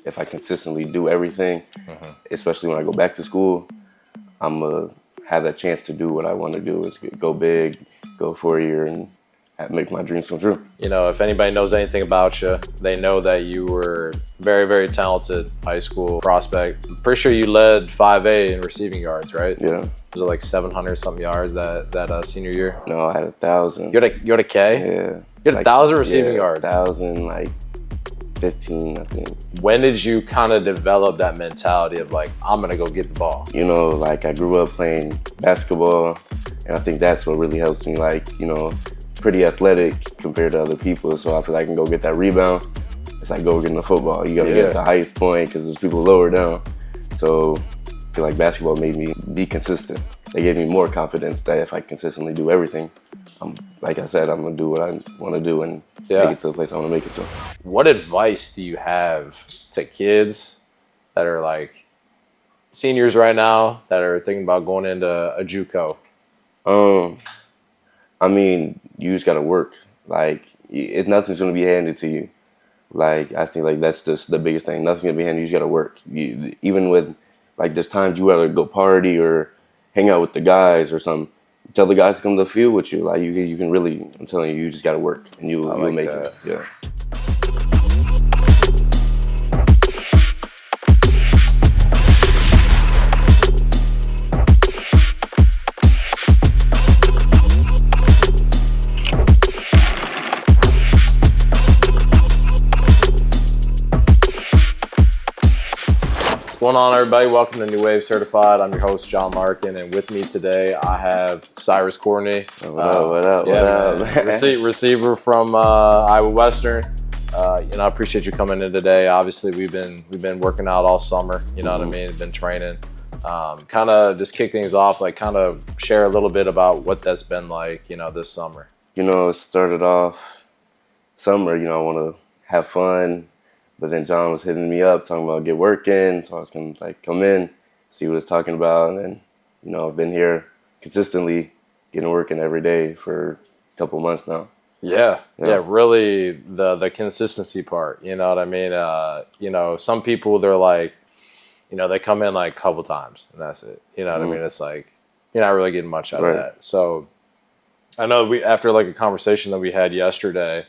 if I consistently do everything, especially when I go back to school, I'm gonna have that chance to do what I want to do. Is go big, go for a year, and make my dreams come true. You know, if anybody knows anything about you, they know that you were very, very talented high school prospect. I'm pretty sure you led 5A in receiving yards, right? Yeah. Was it like 700 something yards that senior year? No, I had 1,000. You had a K? Yeah. You had 1,000 receiving yards. 1,000, like 15, I think. When did you kind of develop that mentality of like, I'm gonna go get the ball? You know, like I grew up playing basketball, and I think that's what really helps me. Like, you know, pretty athletic compared to other people, so I feel like I can go get that rebound. It's like go getting the football. You gotta get the highest point because there's people lower down. So I feel like basketball made me be consistent. They gave me more confidence that if I consistently do everything, like I said, I'm gonna do what I want to do and make it to the place I want to make it to. What advice do you have to kids that are like seniors right now that are thinking about going into a JUCO? I mean, you just gotta work. Like, nothing's gonna be handed to you. Like, I think like that's just the biggest thing. Nothing's gonna be handed. You just gotta work. Even with like there's times you gotta go party or hang out with the guys or something. Tell the guys to come to the field with you. Like you can really. I'm telling you, you just gotta work and you'll make it. Yeah. What's going on, everybody? Welcome to New Wave Certified. I'm your host, John Larkin, and with me today I have Cyrus Courtney. What up? Receiver from Iowa Western. I appreciate you coming in today. Obviously, we've been working out all summer. You know what I mean? Been training. Kind of just kick things off. Like, kind of share a little bit about what that's been like. You know, this summer. You know, it started off summer. You know, I want to have fun. But then John was hitting me up, talking about get working. So I was going to like come in, see what it's talking about. And then, you know, I've been here consistently getting working every day for a couple months now. Yeah, really the consistency part. You know what I mean? You know, some people, they're like, you know, they come in like a couple times and that's it. You know what I mean? It's like, you're not really getting much out of that. So I know after like a conversation that we had yesterday,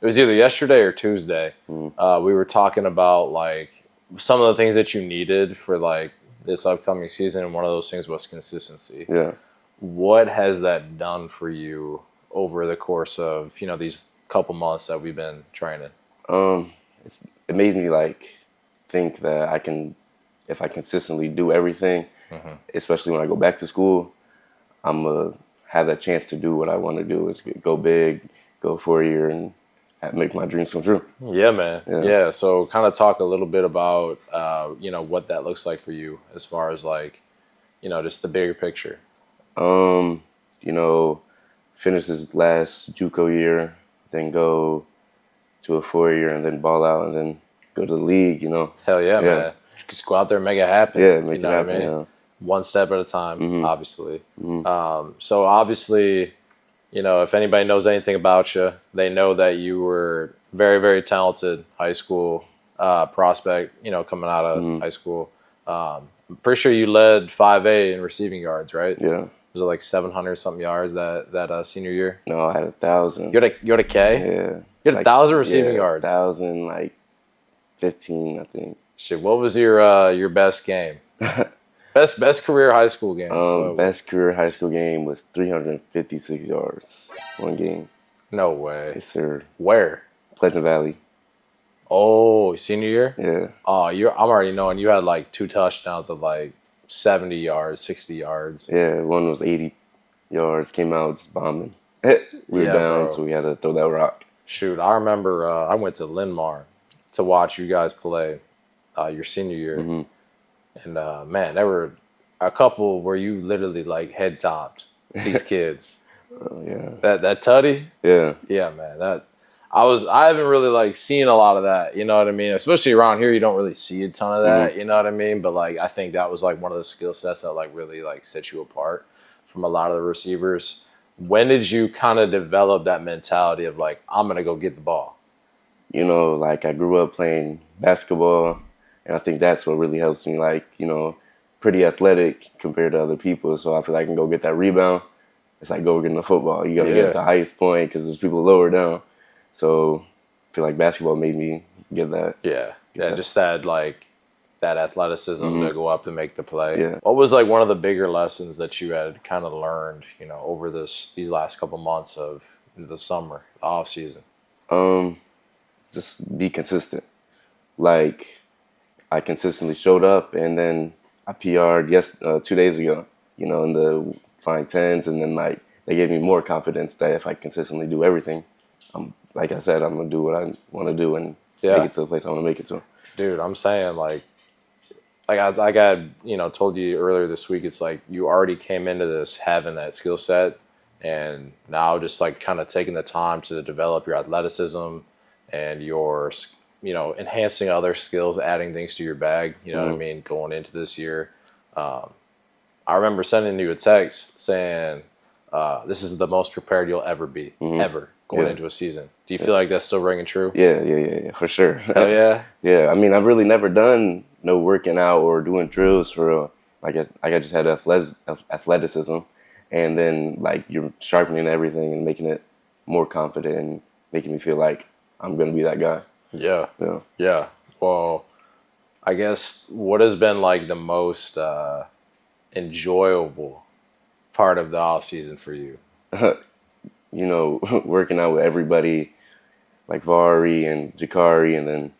it was either yesterday or Tuesday. We were talking about like some of the things that you needed for like this upcoming season, and one of those things was consistency. Yeah. What has that done for you over the course of, you know, these couple months that we've been training? It made me like think that I can, if I consistently do everything, especially when I go back to school, I'm gonna have that chance to do what I want to do. Is go big, go for a year, and make my dreams come true. Yeah, man. Yeah. So kind of talk a little bit about, you know, what that looks like for you as far as like, you know, just the bigger picture. You know, finish this last JUCO year, then go to a 4-year and then ball out and then go to the league, you know. Hell yeah, man. Just go out there and make it happen. Yeah, make it happen. You know what I mean? One step at a time, obviously. So obviously, you know, if anybody knows anything about you, they know that you were very, very talented high school prospect, you know, coming out of high school. I'm pretty sure you led 5A in receiving yards, right? Yeah. Was it like 700 something yards that senior year? No, I had 1,000. You had a K? Yeah. You had 1,000 receiving yards? 1,000, like 15, I think. Shit, what was your best game? Best career high school game? Best career high school game was 356 yards. One game. No way. Yes, sir. Where? Pleasant Valley. Oh, senior year? Yeah. Oh, I'm already knowing you had like 2 touchdowns of like 70 yards, 60 yards. Yeah, one was 80 yards. Came out just bombing. We were down, so we had to throw that rock. Shoot, I remember I went to Linn-Mar to watch you guys play your senior year. And man, there were a couple where you literally like head topped these kids. Yeah. That tutty. Yeah. Yeah, man. I haven't really like seen a lot of that. You know what I mean? Especially around here, you don't really see a ton of that. You know what I mean? But like, I think that was like one of the skill sets that like really like set you apart from a lot of the receivers. When did you kind of develop that mentality of like, I'm gonna go get the ball? You know, like I grew up playing basketball, And I think that's what really helps me, like, pretty athletic compared to other people. So I feel like I can go get that rebound. It's like go get in the football. You got to get at the highest point because there's people lower down. So I feel like basketball made me get that. Just that, like, that athleticism to go up and make the play. Yeah. What was like one of the bigger lessons that you had kind of learned, over these last couple months of the summer, the off season? Just be consistent. Like, I consistently showed up, and then I PR'd 2 days ago, in the fine tens, and then like they gave me more confidence that if I consistently do everything, like I said, I'm gonna do what I want to do and make it to the place I want to make it to. Dude, I'm saying like I told you earlier this week, it's like you already came into this having that skill set, and now just like kind of taking the time to develop your athleticism and your enhancing other skills, adding things to your bag. You know what I mean? Going into this year, I remember sending you a text saying, "This is the most prepared you'll ever be, ever going into a season." Do you feel like that's still ringing true? Yeah, for sure. Oh yeah. Yeah, I mean, I've really never done no working out or doing drills for like I just had athleticism, and then like you're sharpening everything and making it more confident and making me feel like I'm gonna be that guy. Yeah. Well, I guess what has been like the most enjoyable part of the off season for you? Working out with everybody like Vari and Jakari, and then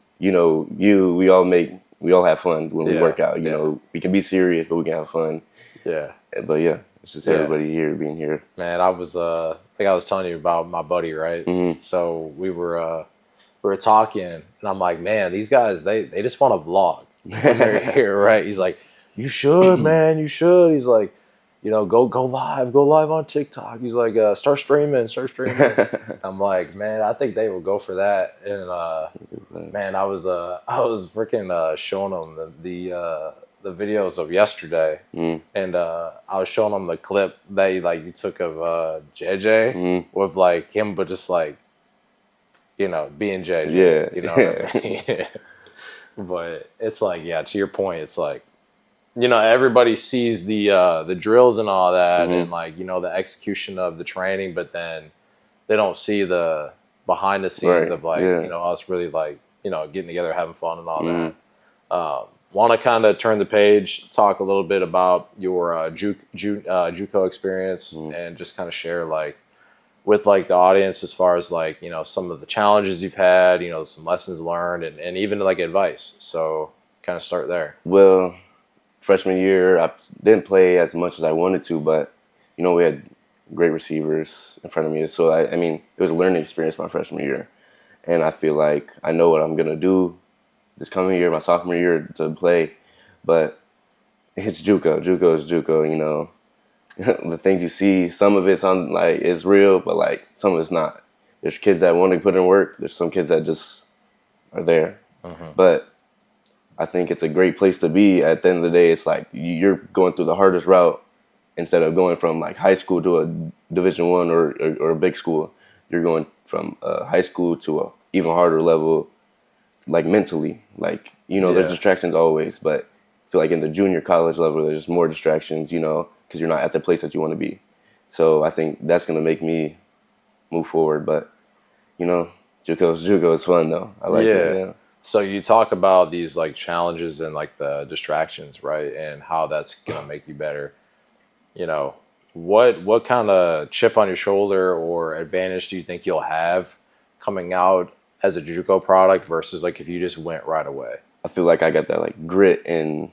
we all have fun when we work out. We can be serious, but we can have fun. Yeah. But yeah, it's just everybody here being here. Man, I think I was telling you about my buddy, right? So we were talking, and I'm like, man, these guys they just want to vlog when they're here, right? He's like, you should, man, you should. He's like, go live on TikTok. He's like, start streaming. I'm like, man, I think they will go for that. And man, I was freaking showing them the videos of yesterday, and I was showing them the clip that you took of JJ with like him, but just like being JJ. Yeah, you know what I mean? But it's like, to your point, it's like, everybody sees the drills and all that, and like the execution of the training, but then they don't see the behind the scenes of like us really like getting together, having fun, and all that. Want to kind of turn the page, talk a little bit about your JUCO experience, and just kind of share like with like the audience as far as like some of the challenges you've had, some lessons learned, and even like advice. So kind of start there. Well, freshman year, I didn't play as much as I wanted to, but we had great receivers in front of me. So I mean, it was a learning experience my freshman year, and I feel like I know what I'm gonna do this coming year, my sophomore year, to play. But it's JUCO. JUCO is JUCO. The things you see, some of it's on like is real, but like some of it's not. There's kids that want to put in work. There's some kids that just are there. But I think it's a great place to be. At the end of the day, it's like you're going through the hardest route instead of going from like high school to a Division I or a big school. You're going from high school to a even harder level, like mentally. Like there's distractions always, but I feel like in the junior college level, there's more distractions. Because you're not at the place that you want to be. So I think that's gonna make me move forward. But JUCO is fun though. I like it. Yeah. So you talk about these like challenges and like the distractions, right? And how that's gonna make you better. What kind of chip on your shoulder or advantage do you think you'll have coming out as a JUCO product versus like if you just went right away? I feel like I got that like grit and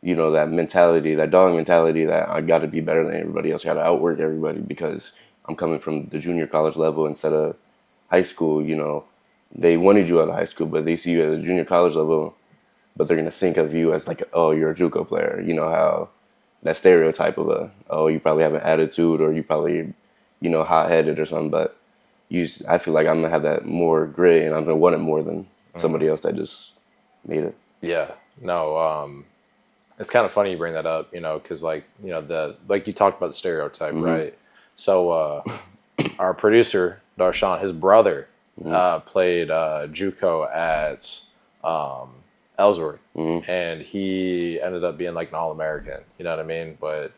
that mentality, that dog mentality that I got to be better than everybody else. I got to outwork everybody because I'm coming from the junior college level instead of high school. They wanted you out of high school, but they see you at the junior college level, but they're going to think of you as like, oh, you're a JUCO player. How that stereotype of you probably have an attitude or you probably, hot-headed or something. But I feel like I'm going to have that more grit and I'm going to want it more than somebody else that just made it. Yeah. No, it's kind of funny you bring that up, because like, like you talked about the stereotype, right? So our producer, Darshan, his brother played JUCO at Ellsworth, Mm-hmm. and he ended up being like an All-American. You know what I mean? But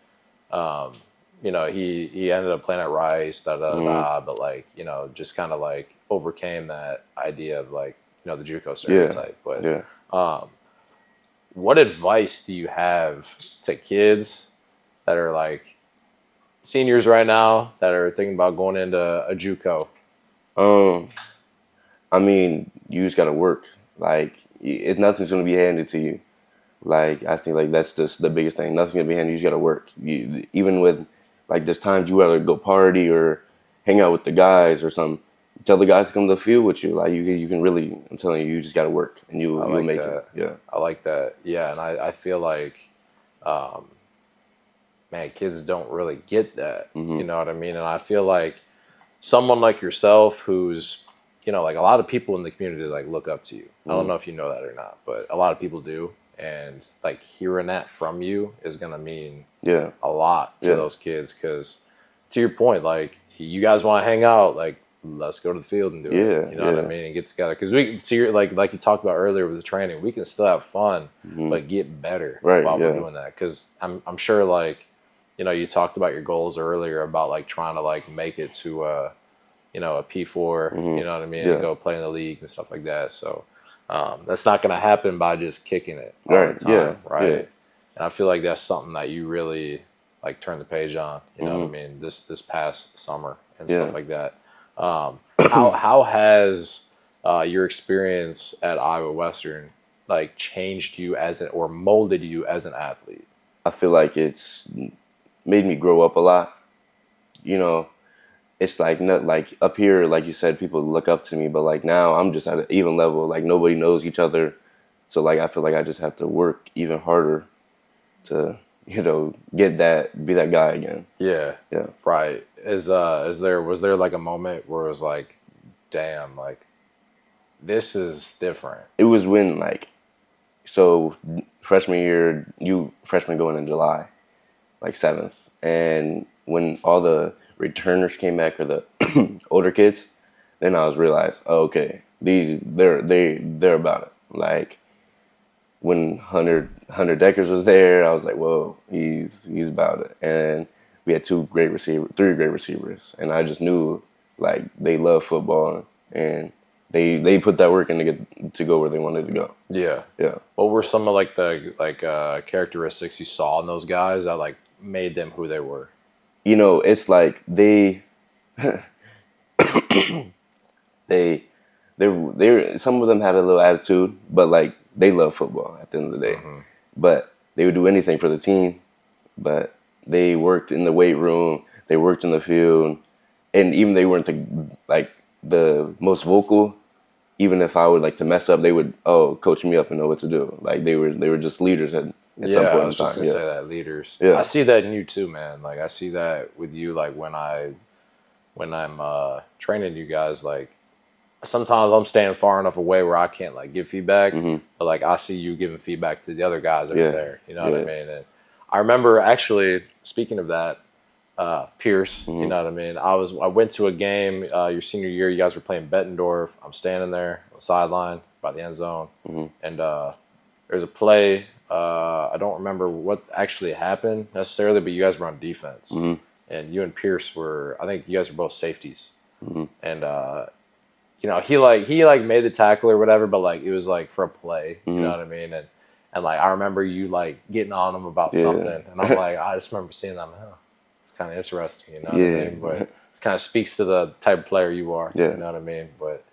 you know, he ended up playing at Rice, da da da, da, but like, you know, just kind of like overcame that idea of like, you know, the JUCO stereotype. But what advice do you have to kids that are like seniors right now that are thinking about going into a JUCO? I mean, you just gotta work. Like, it's nothing's gonna be handed to you. Like, I think like that's just the biggest thing. Nothing's gonna be handed. You just gotta work. Even with like there's times you gotta go party or hang out with the guys or something. Tell the guys to come to the field with you. Like you can really. I'm telling you, you just gotta work and you'll make That. it. Yeah. I like that. Yeah, and I feel like, man, kids don't really get that. Mm-hmm. You know what I mean? And I feel like someone like yourself who's, you know, like a lot of people in the community like look up to you. I don't know if you know that or not, but a lot of people do. And like hearing that from you is going to mean a lot to those kids. Because to your point, like you guys want to hang out, like let's go to the field and do it. You know what I mean? And get together. Because we, to your, like you talked about earlier with the training, we can still have fun, but get better while we're doing that. Because I'm sure like, you know, you talked about your goals earlier about like trying to like make it to you know, a P4, you know what I mean, and go play in the league and stuff like that. So that's not going to happen by just kicking it all the time, right? Yeah. And I feel like that's something that you really like turn the page on. You know what I mean? This past summer and stuff like that. How has your experience at Iowa Western like changed you as an or molded you as an athlete? I feel like it's made me grow up a lot. You know, it's like not like up here, like you said, people look up to me, but like now I'm just at an even level. Like nobody knows each other, so like I feel like I just have to work even harder to, you know, be that guy again. Yeah. Right. Was there like a moment where it was like, damn, like this is different? It was when like, so freshman year, freshman going in July, like 7th, and when all the returners came back or the older kids, then I was realized, oh, okay, they're about it. Like when Hunter Deckers was there, I was like, whoa, he's about it. And we had three great receivers, and I just knew like they love football and they put that work in to go where they wanted to go. Yeah. What were some of like the characteristics you saw in those guys that like made them who they were? You know, it's like they some of them had a little attitude, but like they love football at the end of the day. But they would do anything for the team. But they worked in the weight room, they worked in the field, and even they weren't the most vocal. Even if I would like to mess up, they would coach me up and know what to do. Like they were just leaders at some point in time. I was just gonna say that, leaders. Yeah. I see that in you too, man. Like I see that with you. Like when I'm training you guys, like sometimes I'm staying far enough away where I can't like give feedback, but like I see you giving feedback to the other guys over there. You know what I mean? And I remember actually speaking of that, Pierce. You know what I mean? I went to a game your senior year. You guys were playing Bettendorf. I'm standing there on the sideline by the end zone, and there's a play. I don't remember what actually happened necessarily, but you guys were on defense, and you and Pierce were. I think you guys were both safeties, and you know he made the tackle or whatever, but like it was like for a play. You know what I mean? And like I remember you like getting on him about something, and I'm like I just remember seeing that. It's kind of interesting, you know what I mean? But it kind of speaks to the type of player you are. You know what I mean? But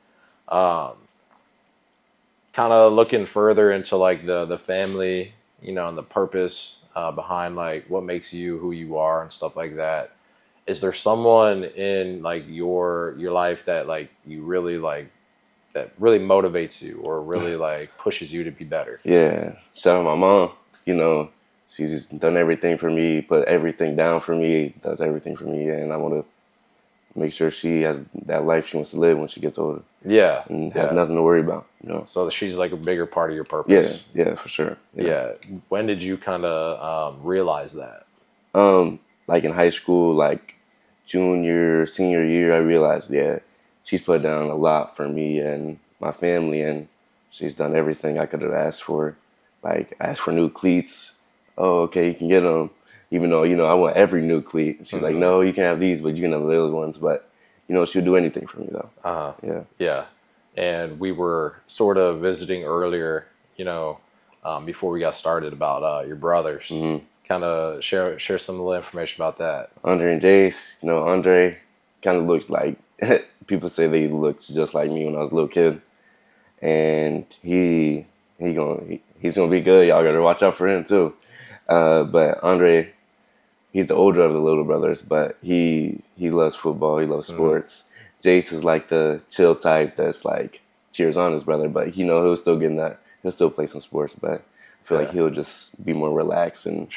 kind of looking further into like the family, you know, and the purpose behind like what makes you who you are and stuff like that. Is there someone in like your life that like you really like that really motivates you or really like pushes you to be better? Yeah, shout out my mom. You know, she's done everything for me, put everything down for me, does everything for me, and I want to make sure she has that life she wants to live when she gets older. Yeah, and have nothing to worry about. You know, so she's like a bigger part of your purpose. Yeah, for sure. Yeah. When did you kind of realize that? Like in high school, like junior, senior year, I realized, she's put down a lot for me and my family, and She's done everything I could have asked for. Like, asked for new cleats. Oh, okay, you can get them. Even though, I want every new cleat. She's like, no, you can have these, but you can have those ones. But, she'll do anything for me, though. Yeah. Yeah. And we were sort of visiting earlier, before we got started about your brothers. Kind of share some little information about that. Andre and Jace, Andre kind of looks like, people say they looked just like me when I was a little kid. And he's gonna be good. Y'all gotta watch out for him too. But Andre, he's the older of the little brothers, but he loves football. He loves sports. Jace is like the chill type that's like cheers on his brother, but he'll still get in that. He'll still play some sports, but I feel like he'll just be more relaxed and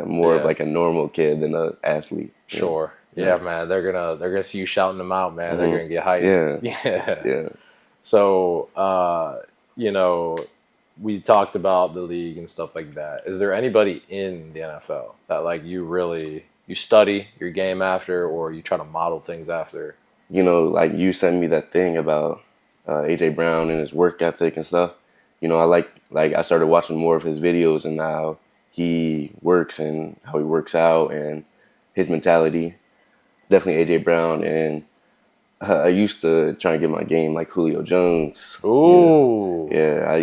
more of like a normal kid than an athlete. Sure. Yeah, man. They're gonna see you shouting them out, man. They're gonna get hyped. Yeah. So, we talked about the league and stuff like that. Is there anybody in the NFL that like you study your game after, or you try to model things after? Like you sent me that thing about AJ Brown and his work ethic and stuff. I started watching more of his videos and how he works and how he works out and his mentality. Definitely AJ Brown, and I used to try and get my game like Julio Jones. Ooh. Yeah, I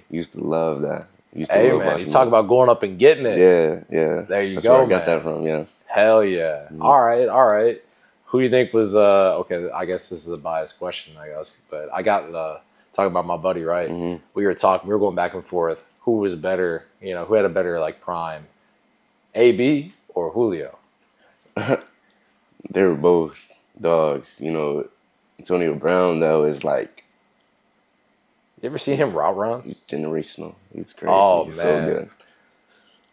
used to love that. Man, you talk about going up and getting it. Yeah. There you That's go, where I man. got that from, yeah. Hell yeah. All right. Who do you think was, okay, I guess this is a biased question, but I got talking about my buddy, right? We were going back and forth. Who was better, who had a better like prime, AB or Julio? They were both dogs. Antonio Brown, though, is like... You ever see him route run? He's generational. He's crazy. Oh, He's man. so good.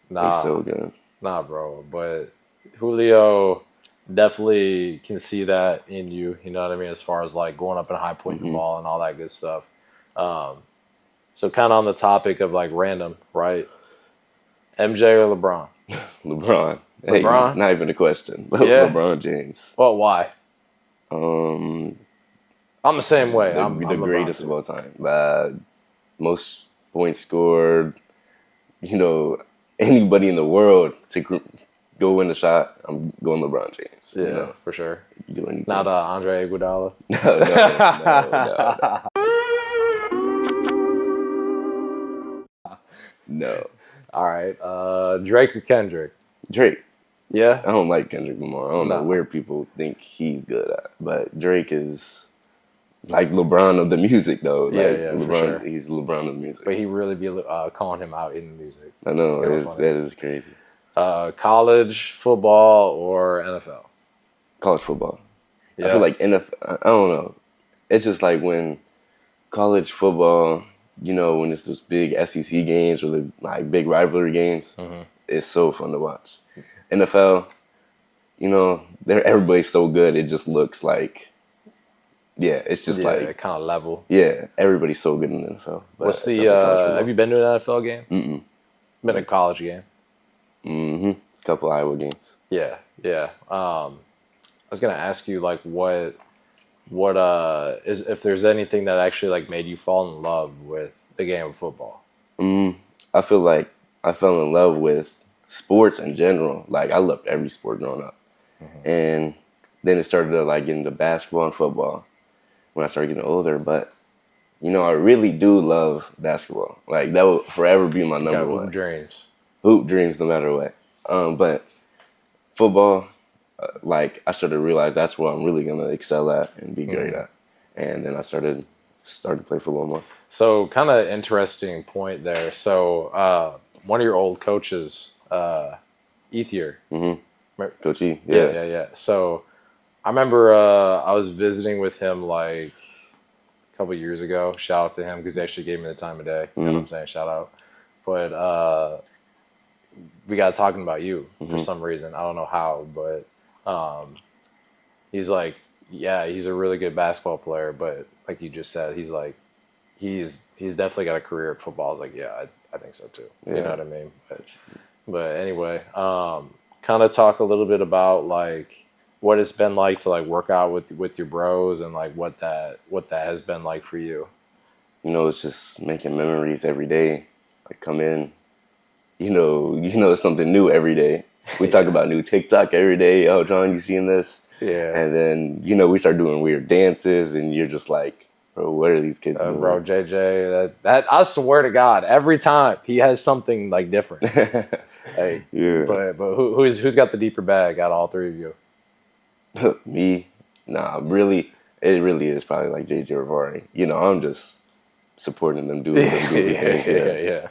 Nah. He's so good. Nah, bro. But Julio definitely can see that in you. You know what I mean? As far as like going up and high pointing the ball and all that good stuff. So kind of on the topic of like random, right? MJ or LeBron? LeBron. LeBron? Hey, not even a question. Yeah? LeBron James. Well, why? I'm the same way. the greatest of all time. Most points scored. Anybody in the world to go win the shot, I'm going LeBron James. Yeah, for sure. Do anything. Not Andre Iguodala. No. All right. Drake or Kendrick? Drake. Yeah? I don't like Kendrick Lamar. I don't know where people think he's good at. But Drake is like LeBron of the music, though. LeBron, for sure. He's LeBron of the music. But he really be calling him out in the music. I know. That is crazy. College football or NFL? College football. Yeah. I feel like NFL, I don't know. It's just like when college football, when it's those big SEC games or the like big rivalry games, it's so fun to watch. NFL, everybody's so good. It just looks like, it's just like kind of level. Yeah, everybody's so good in the NFL. What's the? Have you been to an NFL game? Been to a college game? A couple Iowa games. Yeah. I was gonna ask you like what is if there's anything that actually like made you fall in love with the game of football. I feel like I fell in love with sports in general. Like I loved every sport growing up, and then it started to like get into basketball and football when I started getting older. But I really do love basketball. Like that will forever be my number one. Hoop dreams, no matter what. But football, I started to realize that's what I'm really gonna excel at and be great at. And then I started to play football more. So kind of interesting point there. So one of your old coaches, Ethier. Coach E. Yeah. So I remember I was visiting with him like a couple years ago. Shout out to him because he actually gave me the time of day. You know what I'm saying? Shout out. But we got talking about you for some reason. I don't know how, but he's like, yeah, he's a really good basketball player, but like you just said, he's like, he's definitely got a career at football. I was like, yeah, I think so too. Yeah. You know what I mean? But anyway, kind of talk a little bit about like what it's been like to like work out with your bros and like what that has been like for you. it's just making memories every day. Like come in, it's something new every day. We talk about new TikTok every day. Oh, John, you seeing this? Yeah. And then, we start doing weird dances and you're just like, bro, what are these kids doing? Bro, JJ, that I swear to God, every time he has something like different. Like, Yeah. But who's got the deeper bag out of all three of you? Me? Nah, really, it really is probably like JJ Rivari. I'm just supporting them, doing them goofy things. Yeah.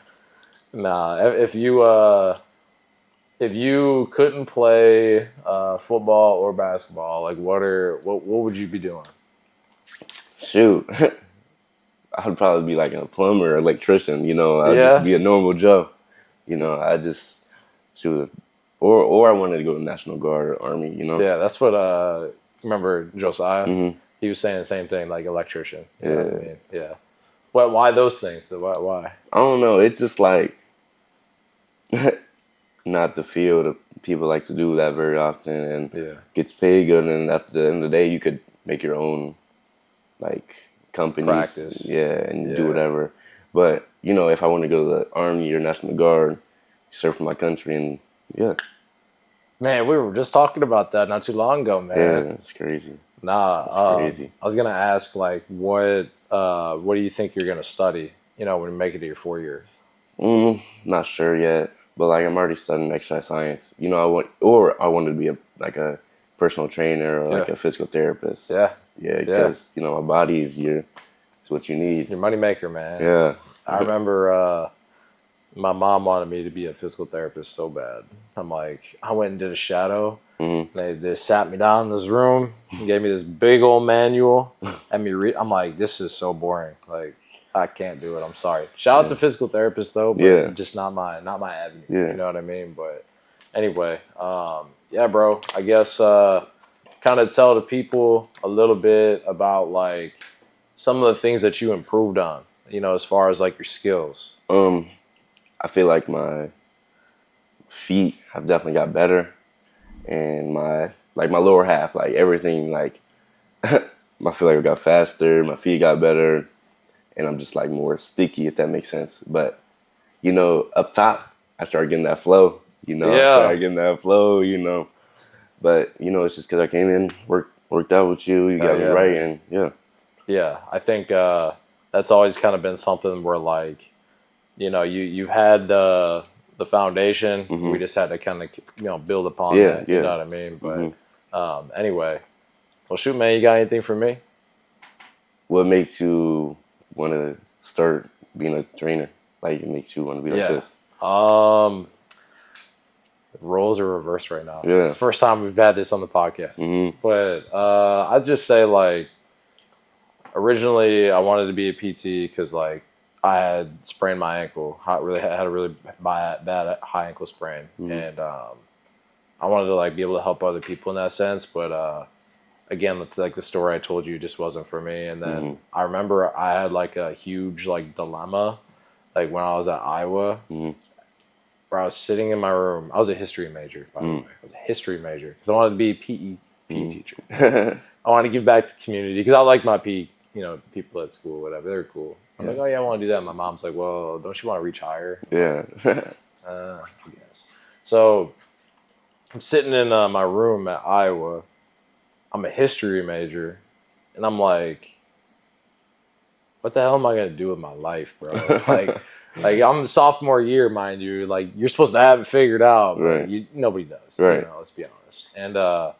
Nah, if you couldn't play football or basketball, like what would you be doing? Shoot. I would probably be like a plumber or electrician, I'd Yeah. just be a normal Joe. I just shoot. Or I wanted to go to National Guard or Army, Yeah, that's what remember Josiah? Mm-hmm. He was saying the same thing, like electrician. You know what I Yeah. mean? Yeah. Why those things? So why? I don't know. It's just like not the field that people like to do that very often, and gets paid good. And at the end of the day, you could make your own like companies, practice, and do whatever. But if I want to go to the Army or National Guard, serve for my country, and Man, we were just talking about that not too long ago, man. Yeah, it's crazy. Nah, it's crazy. I was gonna ask like what do you think you're gonna study? When you make it to your 4 year. Not sure yet, but like I'm already studying exercise science. I wanted to be a personal trainer or like a physical therapist. Yeah, because my body is it's what you need. Your money maker, man. Yeah, I remember my mom wanted me to be a physical therapist so bad. I'm like, I went and did a shadow. Mm-hmm. They sat me down in this room and gave me this big old manual and me read. I'm like, this is so boring. Like, I can't do it. I'm sorry. Shout out to physical therapists though, but just not my avenue. Yeah. You know what I mean? But anyway, bro. I guess kind of tell the people a little bit about like some of the things that you improved on. As far as like your skills. I feel like my feet have definitely got better, and my lower half, like everything, like I feel like I got faster. My feet got better. And I'm just like more sticky, if that makes sense. But, up top, I started getting that flow, I started getting that flow, But, it's just because I came in, worked out with you, got me right, and Yeah, I think that's always kind of been something where like, you had the foundation. Mm-hmm. We just had to kind of, build upon that. You know what I mean? But anyway, well, shoot, man, you got anything for me? What makes you want to start being a trainer? Like, it makes you want to be like this? Roles are reversed right now. Yeah. It's the first time we've had this on the podcast. Mm-hmm. But I'd just say, like, originally I wanted to be a PT because, like, I had sprained my ankle. I had a really bad high ankle sprain. Mm-hmm. And I wanted to, like, be able to help other people in that sense. But again, like the story I told you just wasn't for me. And then I remember I had like a huge like dilemma, like when I was at Iowa, where I was sitting in my room. I was a history major, by the way. I was a history major because I wanted to be a PE teacher. I wanted to give back to the community because I like my PE, people at school, whatever. They're cool. I'm like, oh yeah, I want to do that. My mom's like, well, don't you want to reach higher? Yeah. I guess. So I'm sitting in my room at Iowa. I'm a history major, and I'm like, what the hell am I gonna do with my life, bro? like I'm sophomore year, mind you. Like you're supposed to have it figured out, but nobody does. Right. Let's be honest. And I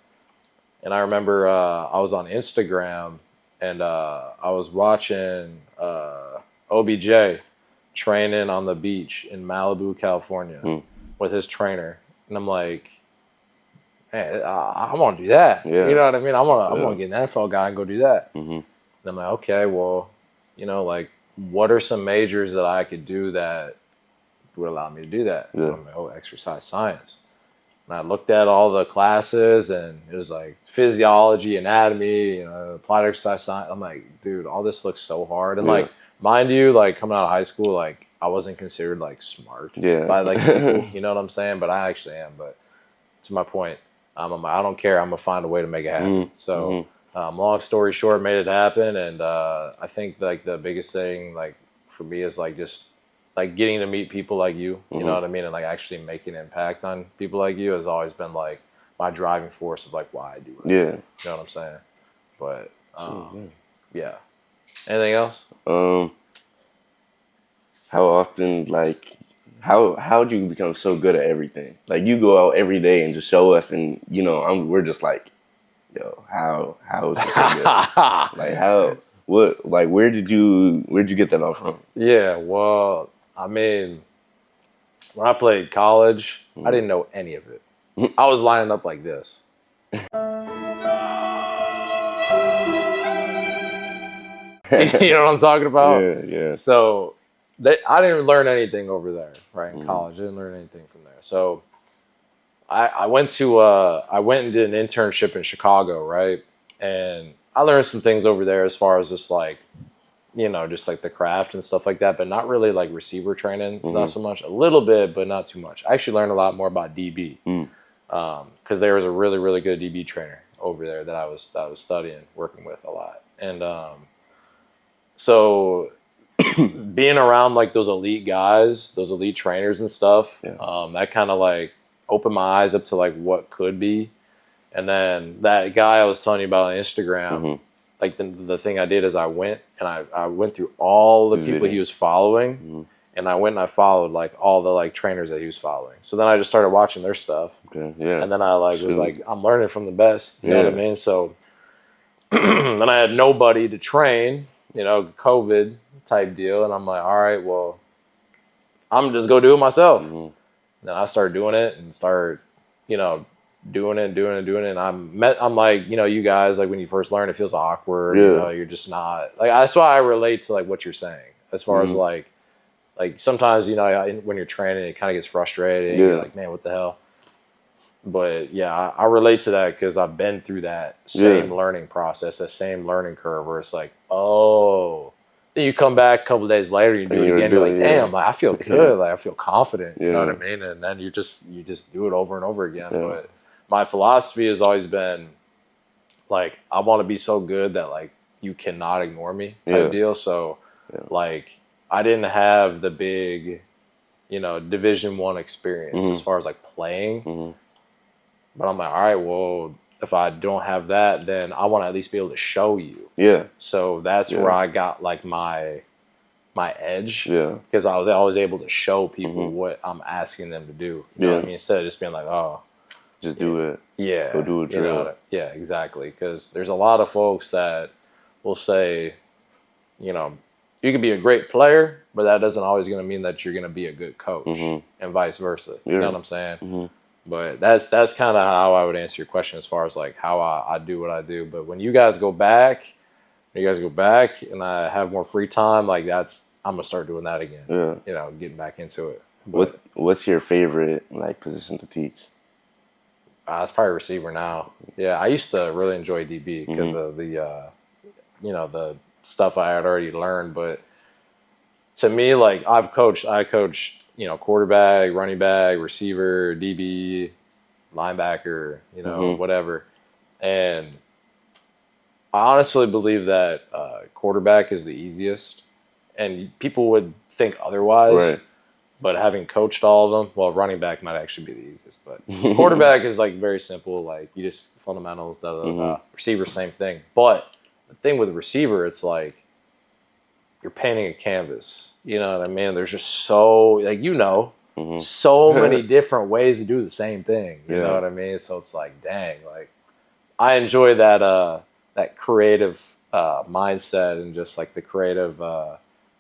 remember I was on Instagram and I was watching OBJ training on the beach in Malibu, California, with his trainer, and I'm like, hey, I want to do that. Yeah. You know what I mean? I want to get an NFL guy and go do that. Mm-hmm. And I'm like, okay, well, like, what are some majors that I could do that would allow me to do that? Yeah. I'm like, exercise science. And I looked at all the classes, and it was like physiology, anatomy, applied exercise science. I'm like, dude, all this looks so hard. And like, mind you, like coming out of high school, like I wasn't considered like smart by like people. You know what I'm saying? But I actually am. But to my point. I'm like, I don't care. I'm gonna find a way to make it happen. So Long story short, made it happen. And I think like the biggest thing like for me is like just like getting to meet people like you, you know what I mean? And like actually making an impact on people like you has always been like my driving force of like why I do it. Yeah. You know what I'm saying? But yeah. Anything else? How often, like, how do you become so good at everything? Like, you go out every day and just show us, and you know, we're just like, yo, how is this so good? Like, where'd you get that all from? Yeah, well, I mean, when I played college, I didn't know any of it. I was lining up like this. You know what I'm talking about? Yeah, yeah. So I didn't learn anything over there, right? In college, I didn't learn anything from there. So I went and did an internship in Chicago, right? And I learned some things over there as far as just like, you know, just like the craft and stuff like that, but not really like receiver training, not so much. A little bit, but not too much. I actually learned a lot more about DB because there was a really, really good DB trainer over there that I was studying, working with a lot. And so being around like those elite guys, those elite trainers and stuff, that kind of like opened my eyes up to like what could be. And then that guy I was telling you about on Instagram, like the thing I did is I went and I went through all the people he was following, and I went and I followed like all the like trainers that he was following. So then I just started watching their stuff, and then I like was like, I'm learning from the best. You know what I mean? So then I had nobody to train, you know, COVID type deal, and I'm like, all right, well, I'm just go do it myself. And then I started doing it and started, you know, doing it. And I'm like, you know, you guys, like when you first learn, it feels awkward. You know, you're just not like, that's why I relate to like what you're saying as far as like sometimes, you know, when you're training, it kind of gets frustrating. You're like, man, what the hell? But yeah, I relate to that because I've been through that same learning process, that same learning curve where it's like, oh, then you come back a couple of days later, you do it again. You're like, damn, like, I feel good. Like I feel confident. You know what I mean? And then you just do it over and over again. But my philosophy has always been like, I want to be so good that like you cannot ignore me type deal. So like I didn't have the big, you know, Division I experience as far as like playing. But I'm like, all right, well, if I don't have that, then I want to at least be able to show you. Yeah. So that's where I got like my edge. Yeah. Because I was always able to show people what I'm asking them to do. You know what I mean? Instead of just being like, oh, just do it. Yeah. Go do a drill. You know, yeah, exactly. Because there's a lot of folks that will say, you know, you can be a great player, but that doesn't always going to mean that you're going to be a good coach, and vice versa. You know what I'm saying? But that's kind of how I would answer your question as far as like how I do what I do. But when you guys go back, and I have more free time, like I'm gonna start doing that again. Yeah. You know, getting back into it. But, what's your favorite like position to teach? It's probably receiver now. Yeah, I used to really enjoy DB because of the you know, the stuff I had already learned. But to me, like I coached, you know, quarterback, running back, receiver, DB, linebacker, you know, whatever. And I honestly believe that quarterback is the easiest. And people would think otherwise. Right. But having coached all of them, well, running back might actually be the easiest. But quarterback is like very simple. Like you just fundamentals. Receiver, same thing. But the thing with the receiver, it's like you're painting a canvas. You know what I mean? There's just so, like, you know, so many different ways to do the same thing. You know what I mean? So it's like, dang, like I enjoy that that creative mindset and just like the creative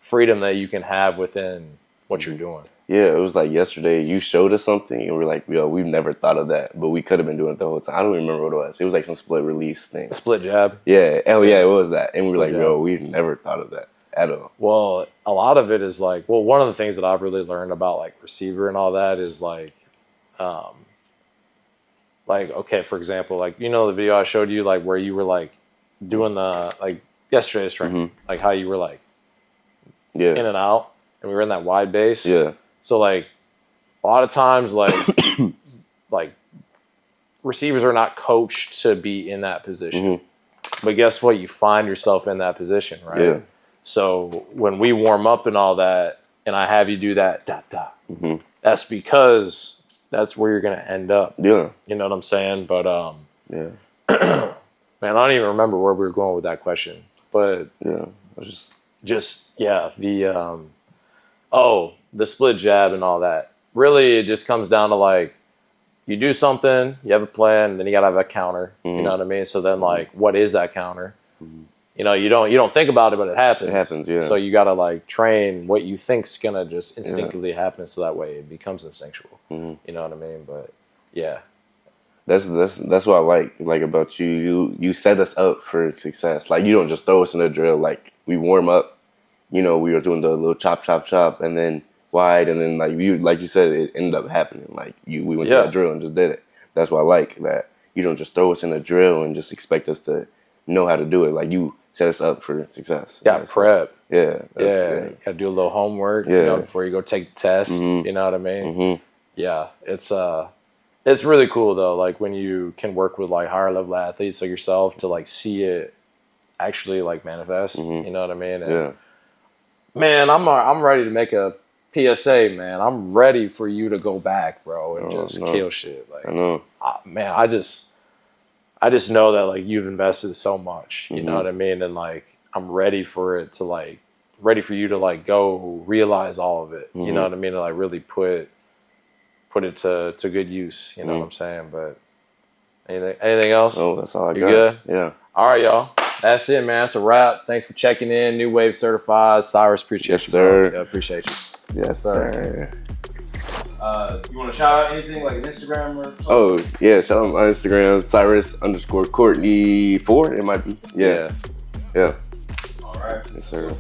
freedom that you can have within what you're doing. Yeah, it was like yesterday you showed us something and we're like, yo, we've never thought of that, but we could have been doing it the whole time. I don't remember what it was. It was like some split release thing. Split jab? Yeah. Oh, yeah, it was that. And we were like, yo, we've never thought of that at all. Well, a lot of it is like, well, one of the things that I've really learned about like receiver and all that is like, okay, for example, like, you know, the video I showed you, like where you were like doing the, like yesterday's training, like how you were like in and out and we were in that wide base. Yeah. So like a lot of times like like receivers are not coached to be in that position. But guess what? You find yourself in that position, right? Yeah. So when we warm up and all that, and I have you do that, that's because that's where you're going to end up. Yeah. You know what I'm saying? But, Yeah. man, I don't even remember where we were going with that question. But Yeah. The split jab and all that. Really, it just comes down to like, you do something, you have a plan, then you gotta have a counter. You know what I mean? So then, like, what is that counter? You know, you don't think about it, but it happens. It happens, yeah. So you gotta like train what you think's gonna just instinctively happen, so that way it becomes instinctual. You know what I mean? But yeah, that's what I like about you. You set us up for success. Like, you don't just throw us in the drill. Like, we warm up. You know, we were doing the little chop, and then wide, and then like you said, it ended up happening. Like, we went to that drill and just did it. That's why I like that. You don't just throw us in a drill and just expect us to know how to do it. Like, you set us up for success. Yeah, prep. Yeah. You gotta do a little homework. You know, before you go take the test. You know what I mean? Yeah, it's really cool though. Like, when you can work with like higher level athletes like yourself to like see it actually like manifest. You know what I mean? And, man, I'm ready to make a PSA, man. I'm ready for you to go back, bro, and just kill shit. Like, I know. Man, I just know that like you've invested so much. You know what I mean? And like, I'm ready for you to like go realize all of it. You know what I mean? And like really put it to good use. You know what I'm saying? But anything else? Oh, that's all I got. You good? Yeah. All right, y'all. That's it, man. That's a wrap. Thanks for checking in. New Wave Certified. Cyrus, appreciate you, sir. bro. Yeah, appreciate you. Yes, sir. You want to shout out anything like an Instagram or something? Oh, yeah. Shout out my Instagram, Cyrus_Courtney 4. It might be. Yeah. All right. Yes, sir.